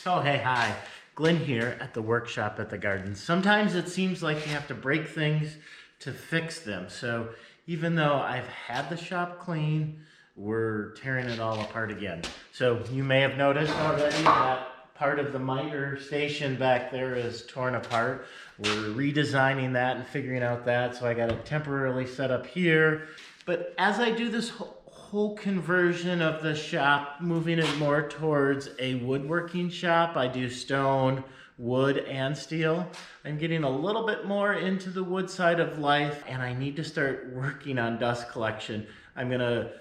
Oh, hey, hi. Glenn here at the workshop at the Gardens. Sometimes it seems like you have to break things to fix them. So even though I've had the shop clean, we're tearing it all apart again. So you may have noticed already that part of the miter station back there is torn apart. We're redesigning that and figuring out that. So I got it temporarily set up here. But as I do this whole conversion of the shop, moving it more towards a woodworking shop. I do stone, wood, and steel. I'm getting a little bit more into the wood side of life, and I need to start working on dust collection. I'm gonna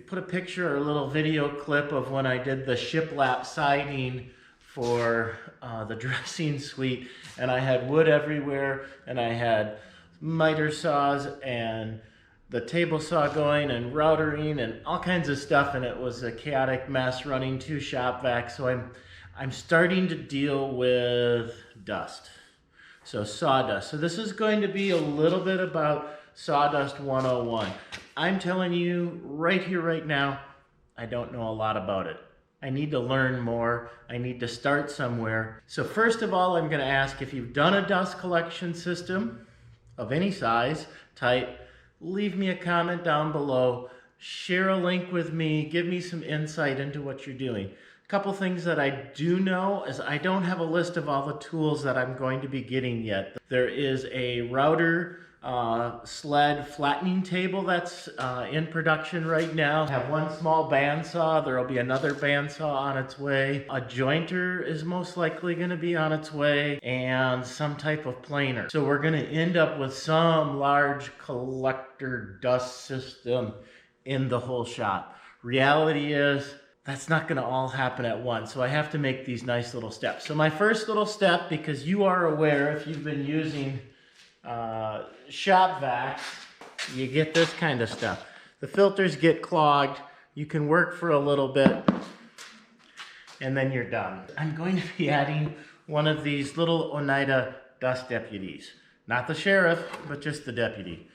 put a picture or a little video clip of when I did the shiplap siding for the dressing suite, and I had wood everywhere, and I had miter saws and the table saw going and routering and all kinds of stuff, and it was a chaotic mess running two shop vacs. So I'm starting to deal with dust. So sawdust. So this is going to be a little bit about Sawdust 101. I'm telling you right here, right now, I don't know a lot about it. I need to learn more. I need to start somewhere. So first of all, I'm going to ask if you've done a dust collection system of any size, type. Leave me a comment down below, share a link with me, give me some insight into what you're doing. A couple things that I do know is I don't have a list of all the tools that I'm going to be getting yet. There is a router sled flattening table that's in production right now. I have one small bandsaw. There will be another bandsaw on its way. A jointer is most likely going to be on its way, and some type of planer. So we're going to end up with some large collector dust system in the whole shop. Reality is that's not going to all happen at once. So I have to make these nice little steps. So my first little step, because you are aware if you've been using shop vacs, you get this kind of stuff. The filters get clogged. You can work for a little bit and then you're done. I'm going to be adding one of these little Oneida dust deputies. Not the sheriff, but just the deputy.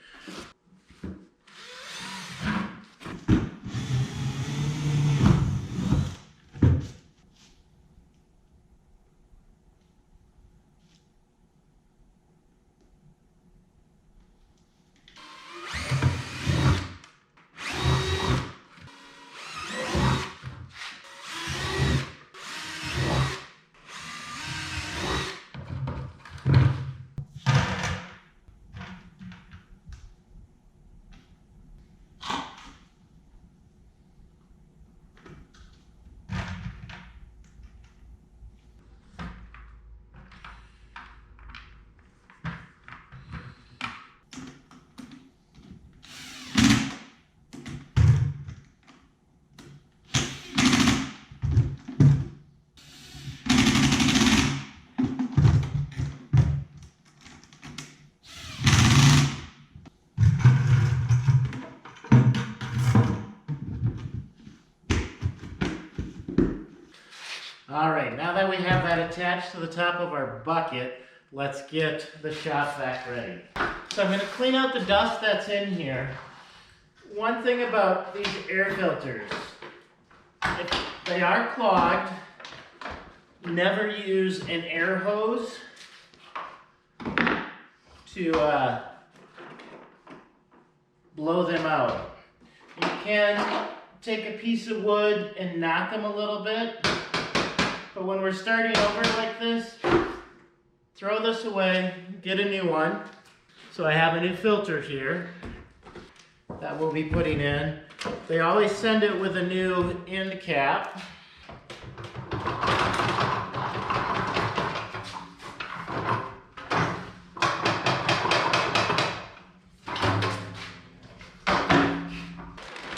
All right, now that we have that attached to the top of our bucket, let's get the shop vac ready. So I'm going to clean out the dust that's in here. One thing about these air filters, if they are clogged, never use an air hose to blow them out. You can take a piece of wood and knock them a little bit. But when we're starting over like this, throw this away, get a new one. So I have a new filter here that we'll be putting in. They always send it with a new end cap.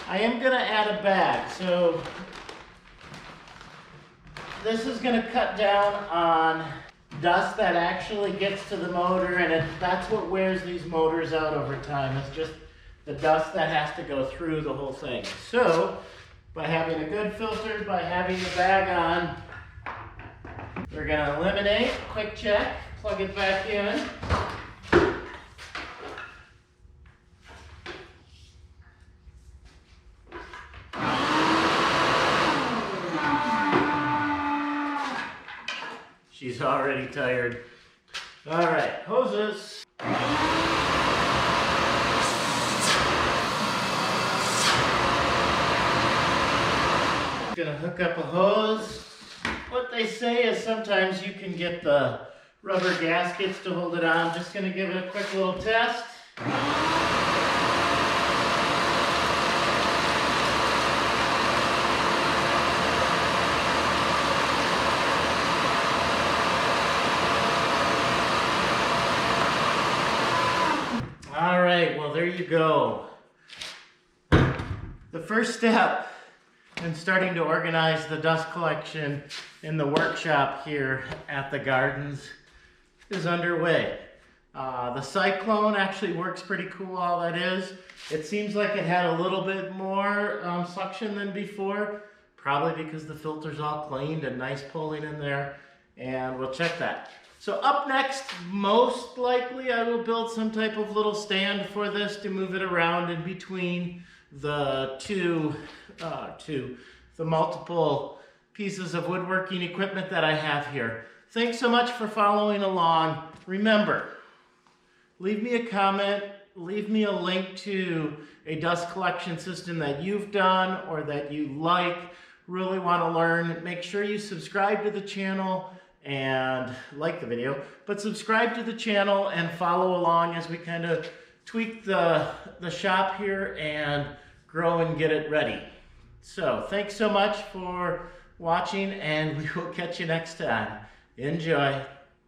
I am gonna add a bag, so this is going to cut down on dust that actually gets to the motor, and that's what wears these motors out over time. It's just the dust that has to go through the whole thing. So, by having a good filter, by having the bag on, we're going to eliminate, quick check, plug it back in. She's already tired. All right, hoses. Gonna hook up a hose. What they say is sometimes you can get the rubber gaskets to hold it on. Just gonna give it a quick little test. All right, well, there you go. The first step in starting to organize the dust collection in the workshop here at the Gardens is underway. The Cyclone actually works pretty cool, all that is. It seems like it had a little bit more suction than before, probably because the filter's all cleaned and nice pulling in there, and we'll check that. So up next, most likely I will build some type of little stand for this to move it around in between the the multiple pieces of woodworking equipment that I have here. Thanks so much for following along. Remember, leave me a comment, leave me a link to a dust collection system that you've done or that you really want to learn. Make sure you subscribe to the channel and like the video, but subscribe to the channel and follow along as we kind of tweak the shop here and grow and get it ready. So thanks so much for watching, and we will catch you next time. Enjoy.